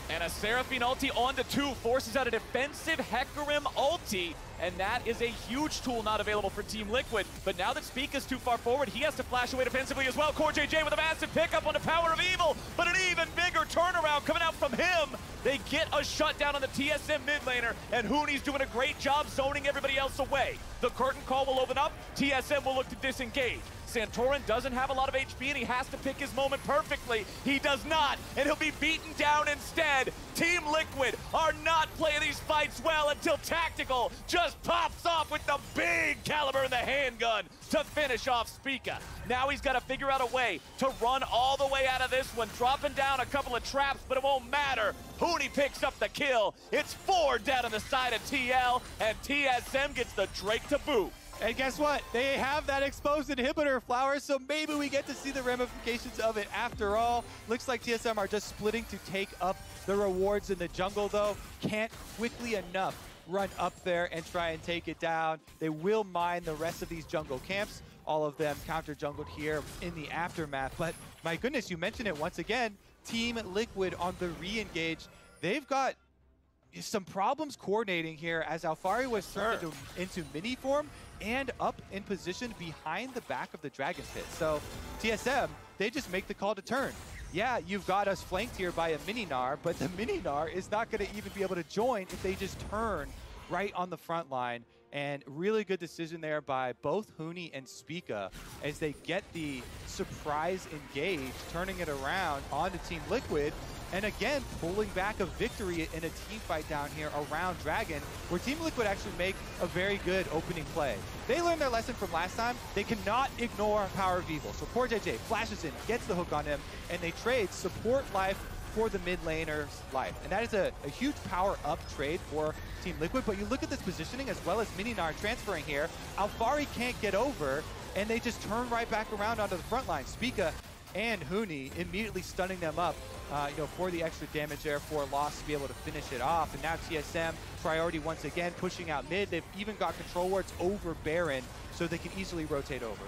And a Sraphine ulti on to 2 forces out a defensive Hecarim ulti, and that is a huge tool not available for Team Liquid. But now that Spica's too far forward, he has to flash away defensively as well. CoreJJ with a massive pickup on the PowerOfEvil, but an even bigger turnaround coming out from him. They get a shutdown on the TSM mid laner, and Huni's doing a great job zoning everybody else away. The curtain call will open up, TSM will look to disengage. Santorin doesn't have a lot of HP and he has to pick his moment perfectly. He does not, and he'll be beaten down instead. Team Liquid are not playing these fights well until Tactical just pops off with the big caliber in the handgun to finish off Spica. Now he's got to figure out a way to run all the way out of this one, dropping down a couple of traps, but it won't matter. Huni picks up the kill. It's 4 down on the side of TL, and TSM gets the Drake to boot. And guess what? They have that exposed inhibitor, Flowers, so maybe we get to see the ramifications of it after all. Looks like TSM are just splitting to take up the rewards in the jungle, though. Can't quickly enough run up there and try and take it down. They will mine the rest of these jungle camps, all of them counter-jungled here in the aftermath. But my goodness, you mentioned it once again, Team Liquid on the re-engage. They've got some problems coordinating here as Alphari was turned into mini form and up in position behind the back of the Dragon Pit. So TSM, they just make the call to turn. Yeah, you've got us flanked here by a mini Gnar, but the mini Gnar is not going to even be able to join if they just turn right on the front line. And really good decision there by both Huni and Spica as they get the surprise engage, turning it around onto Team Liquid. And again, pulling back a victory in a team fight down here around Dragon, where Team Liquid actually make a very good opening play. They learned their lesson from last time. They cannot ignore PowerOfEvil. So CoreJJ flashes in, gets the hook on him, and they trade support life for the mid laner's life. And that is a huge power up trade for Team Liquid. But you look at this positioning as well as Gnar transferring here. Alphari can't get over, and they just turn right back around onto the front line. Spica and Huni immediately stunning them up, for the extra damage there for Lost to be able to finish it off. And now TSM priority once again, pushing out mid. They've even got control wards over Baron, so they can easily rotate over.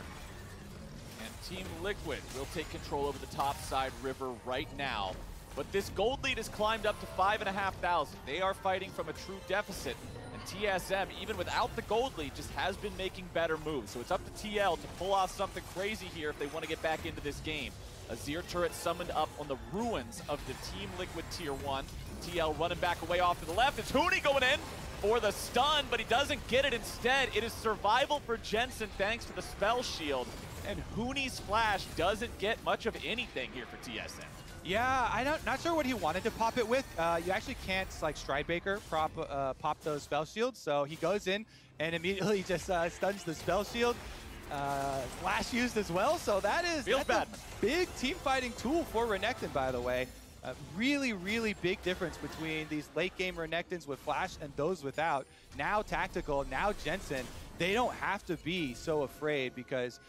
And Team Liquid will take control over the top side river right now. But this gold lead has climbed up to 5,500. They are fighting from a true deficit. And TSM, even without the gold lead, just has been making better moves. So it's up to TL to pull off something crazy here if they want to get back into this game. Azir turret summoned up on the ruins of the Team Liquid Tier 1. TL running back away off to the left. It's Huni going in for the stun, but he doesn't get it. Instead, it is survival for Jensen thanks to the spell shield. And Huni's flash doesn't get much of anything here for TSM. Yeah, not sure what he wanted to pop it with. You actually can't, like Stridebaker, pop those spell shields. So he goes in and immediately just stuns the spell shield. Flash used as well. So that's a big team fighting tool for Renekton, by the way. Really, really big difference between these late game Renektons with flash and those without. Now Tactical, now Jensen. They don't have to be so afraid because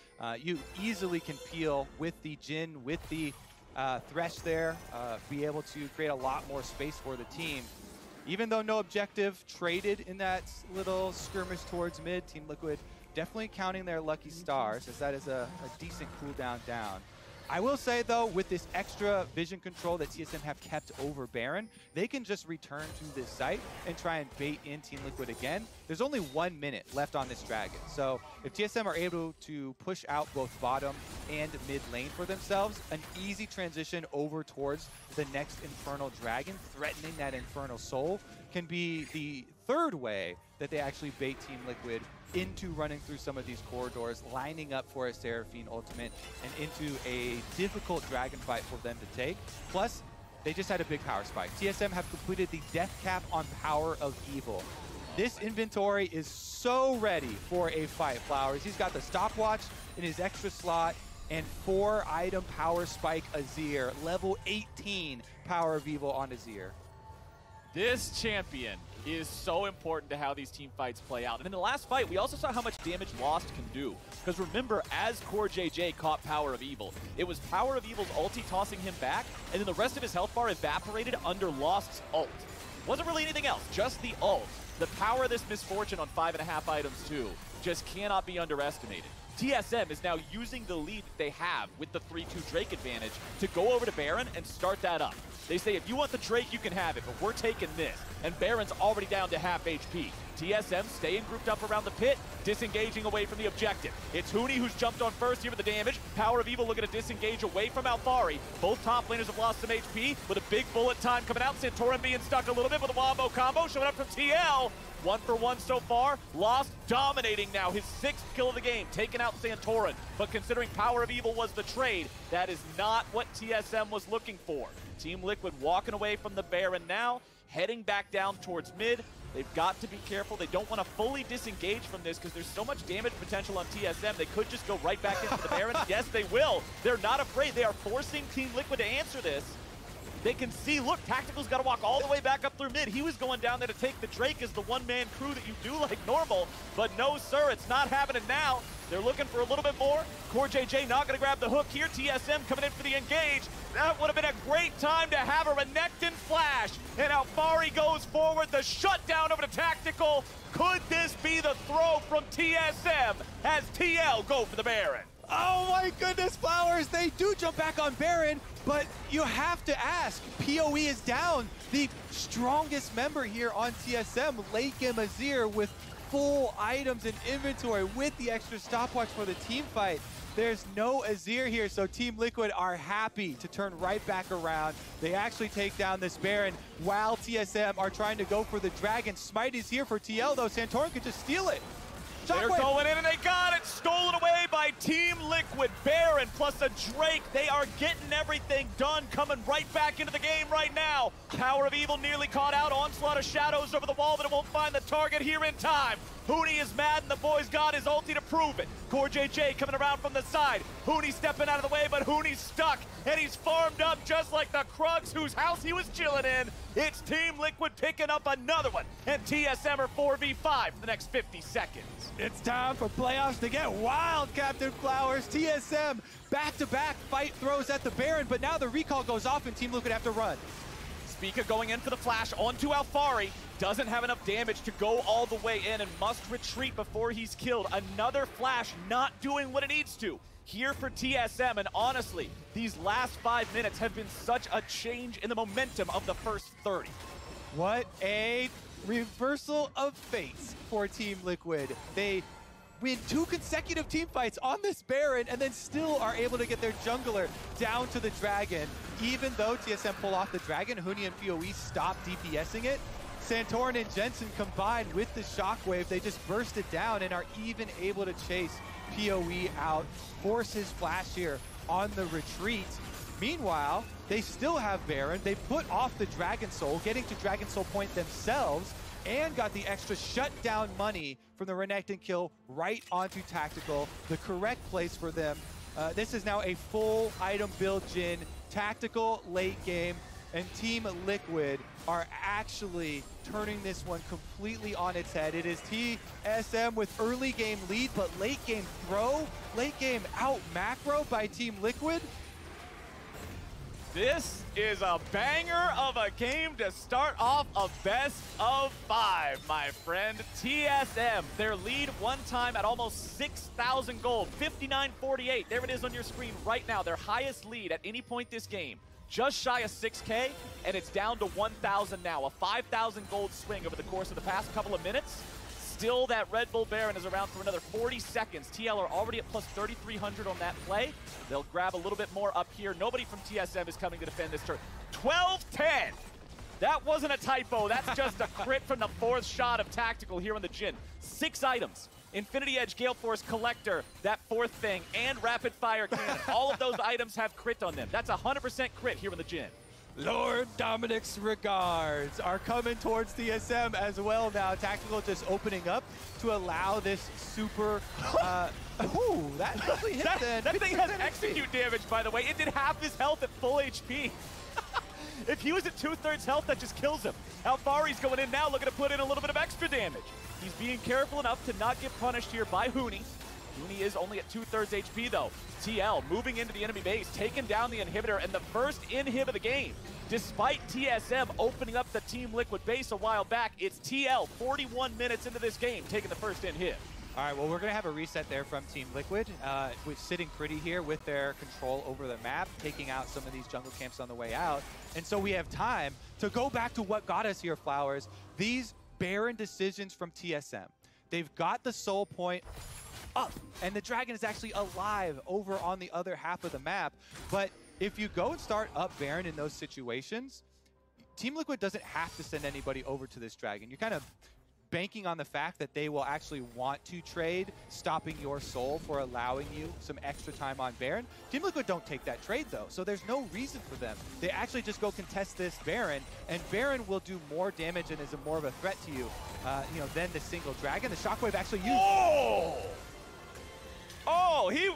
you easily can peel with the Jhin, with the Thresh there, be able to create a lot more space for the team. Even though no objective traded in that little skirmish towards mid, Team Liquid definitely counting their lucky stars, as that is a decent cooldown down. I will say, though, with this extra vision control that TSM have kept over Baron, they can just return to this site and try and bait in Team Liquid again. There's only 1 minute left on this dragon. So if TSM are able to push out both bottom and mid lane for themselves, an easy transition over towards the next Infernal Dragon, threatening that Infernal Soul, can be the third way that they actually bait Team Liquid into running through some of these corridors, lining up for a Sraphine ultimate, and into a difficult dragon fight for them to take. Plus, they just had a big power spike. TSM have completed the death cap on PowerOfEvil. This inventory is so ready for a fight, Flowers. He's got the stopwatch in his extra slot, and 4-item power spike Azir, level 18 PowerOfEvil on Azir. This champion is so important to how these team fights play out. And in the last fight, we also saw how much damage Lost can do. Because remember, as CoreJJ caught PowerOfEvil, it was PowerOfEvil's ulti tossing him back, and then the rest of his health bar evaporated under Lost's ult. Wasn't really anything else, just the ult. The power of this misfortune on 5.5 items too just cannot be underestimated. TSM is now using the lead that they have with the 3-2 Drake advantage to go over to Baron and start that up. They say, if you want the Drake, you can have it, but we're taking this. And Baron's already down to half HP. TSM staying grouped up around the pit, disengaging away from the objective. It's Huni who's jumped on first here with the damage. PowerOfEvil looking to disengage away from Alphari. Both top laners have lost some HP with a big bullet time coming out. Santorin being stuck a little bit with a wombo combo showing up from TL. 1 for 1 so far. Lost dominating now, his 6th kill of the game, taking out Santorin. But considering PowerOfEvil was the trade, that is not what TSM was looking for. Team Liquid walking away from the Baron now, heading back down towards mid. They've got to be careful. They don't want to fully disengage from this because there's so much damage potential on TSM. They could just go right back into the Baron. Yes, they will. They're not afraid. They are forcing Team Liquid to answer this. They can see, look, Tactical's got to walk all the way back up through mid. He was going down there to take the Drake as the one-man crew that you do like normal. But no, sir, it's not happening now. They're looking for a little bit more. CoreJJ not going to grab the hook here. TSM coming in for the engage. That would have been a great time to have a Renekton flash. And Alphari goes forward. The shutdown over to Tactical. Could this be the throw from TSM as TL go for the Baron? Oh my goodness, Flowers, they do jump back on Baron, but you have to ask, PoE is down. The strongest member here on TSM, late game Azir, with full items and inventory with the extra stopwatch for the team fight. There's no Azir here, so Team Liquid are happy to turn right back around. They actually take down this Baron while TSM are trying to go for the Dragon. Smite is here for TL, though. Santorin could just steal it. They're going in and they got it. Stolen away by by Team Liquid. Baron plus a Drake. They are getting everything done, coming right back into the game right now. PowerOfEvil nearly caught out. Onslaught of Shadows over the wall, but it won't find the target here in time. Huni is mad, and the boy's got his ulti to prove it. CoreJJ coming around from the side. Huni stepping out of the way, but Huni's stuck, and he's farmed up just like the Krugs whose house he was chilling in. It's Team Liquid picking up another one, and TSM are 4v5 for the next 50 seconds. It's time for playoffs to get wild, Captain Flowers. TSM back-to-back fight throws at the Baron, but now the recall goes off, and Team Liquid have to run. Spica going in for the flash onto Alphari. Doesn't have enough damage to go all the way in and must retreat before he's killed. Another flash not doing what it needs to here for TSM, and honestly, these last 5 minutes have been such a change in the momentum of the first 30. What a reversal of fates for Team Liquid. They win 2 consecutive team fights on this Baron and then still are able to get their jungler down to the Dragon. Even though TSM pull off the Dragon, Huni and PoE stop DPSing it. Santorin and Jensen combined with the Shockwave, they just burst it down and are even able to chase PoE out, force his flash here on the retreat. Meanwhile, they still have Baron. They put off the Dragon Soul, getting to Dragon Soul point themselves, and got the extra shutdown money from the Renekton kill right onto Tactical, the correct place for them. This is now a full item build Jhin, Tactical late game, and Team Liquid are actually turning this one completely on its head. It is TSM with early game lead, but late game throw, late game out macro by Team Liquid. This is a banger of a game to start off a best of 5, my friend. TSM, their lead one time at almost 6,000 gold, 59.48. There it is on your screen right now, their highest lead at any point this game. Just shy of 6K, and it's down to 1,000 now. A 5,000 gold swing over the course of the past couple of minutes. Still, that Red Bull Baron is around for another 40 seconds. TL are already at plus 3,300 on that play. They'll grab a little bit more up here. Nobody from TSM is coming to defend this turn. 12-10. That wasn't a typo. That's just a crit from the 4th shot of Tactical here on the Jhin. 6 items. Infinity Edge, Gale Force, Collector, that 4th thing, and Rapid Fire Cannon. All of those items have crit on them. That's 100% crit here in the Jhin. Lord Dominic's regards are coming towards TSM as well now. Tactical just opening up to allow this super... ooh, that actually hit that thing has execute damage, by the way. It did half his health at full HP. If he was at 2/3 health, that just kills him. Alphari's going in now, looking to put in a little bit of extra damage. He's being careful enough to not get punished here by Huni. Huni is only at 2/3 HP though. TL moving into the enemy base, taking down the inhibitor, and the first inhib of the game. Despite TSM opening up the Team Liquid base a while back, it's TL 41 minutes into this game taking the first inhib. All right, well, we're going to have a reset there from Team Liquid, which sitting pretty here with their control over the map, taking out some of these jungle camps on the way out. And so we have time to go back to what got us here, Flowers. These Baron decisions from TSM. They've got the soul point up, and the Dragon is actually alive over on the other half of the map. But if you go and start up Baron in those situations, Team Liquid doesn't have to send anybody over to this Dragon. You're kind of banking on the fact that they will actually want to trade, stopping your soul for allowing you some extra time on Baron. Team Liquid don't take that trade though, so there's no reason for them. They actually just go contest this Baron, and Baron will do more damage and is more of a threat to you, than the single Dragon. The Shockwave actually used... Oh, he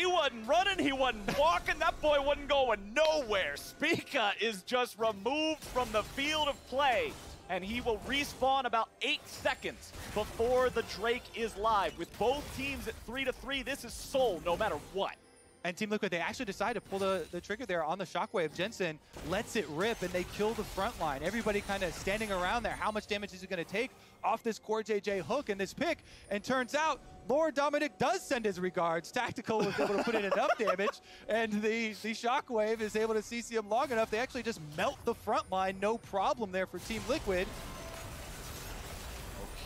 wasn't running, he wasn't walking, that boy wasn't going nowhere. Spica is just removed from the field of play, and he will respawn about 8 seconds before the Drake is live. With both teams at 3-3, this is soul no matter what. And Team Liquid, they actually decide to pull the trigger there on the Shockwave. Jensen lets it rip, and they kill the front line. Everybody kind of standing around there. How much damage is it going to take off this CoreJJ hook and this pick? And turns out, Lord Dominic does send his regards. Tactical was able to put in enough damage, and the Shockwave is able to CC him long enough. They actually just melt the front line. No problem there for Team Liquid.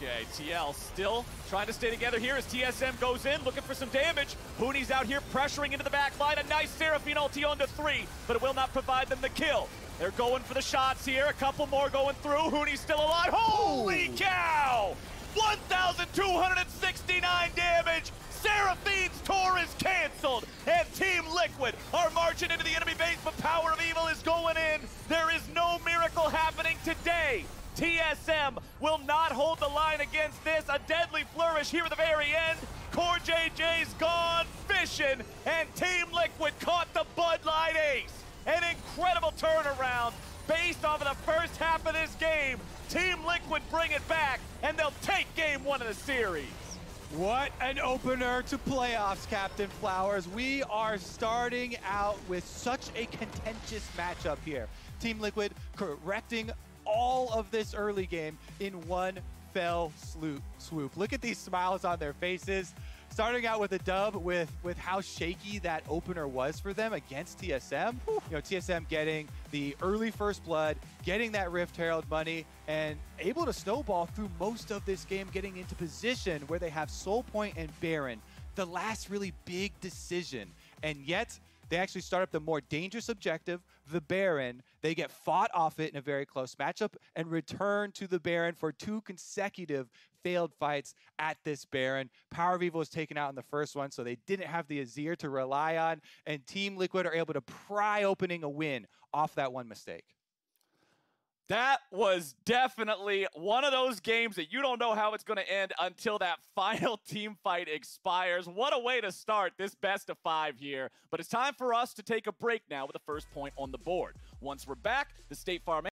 Okay, TL still trying to stay together here as TSM goes in, looking for some damage. Huni's out here pressuring into the back line. A nice Sraphine ulti onto 3, but it will not provide them the kill. They're going for the shots here. A couple more going through. Huni's still alive. Holy cow! 1,269 damage. Sraphine Sraphine's tour is canceled, and Team Liquid are marching into the enemy base, but PowerOfEvil is going in. There is no miracle happening today. TSM will not hold the line against this. A deadly flourish here at the very end. CoreJJ's gone fishing, and Team Liquid caught the Bud Light ace. An incredible turnaround based off of the first half of this game. Team Liquid bring it back, and they'll take game one of the series. What an opener to playoffs, Captain Flowers. We are starting out with such a contentious matchup here. Team Liquid correcting all of this early game in one fell swoop. Look at these smiles on their faces. Starting out with a dub with how shaky that opener was for them against TSM. You know, TSM getting the early first blood, getting that Rift Herald money, and able to snowball through most of this game, getting into position where they have Soul Point and Baron, the last really big decision. And yet, they actually start up the more dangerous objective, the Baron. They get fought off it in a very close matchup and return to the Baron for 2 consecutive failed fights at this Baron. PowerOfEvil was taken out in the first one, so they didn't have the Azir to rely on, and Team Liquid are able to pry opening a win off that one mistake. That was definitely one of those games that you don't know how it's going to end until that final team fight expires. What a way to start this best of 5 here. But it's time for us to take a break now with the first point on the board. Once we're back, the State Farm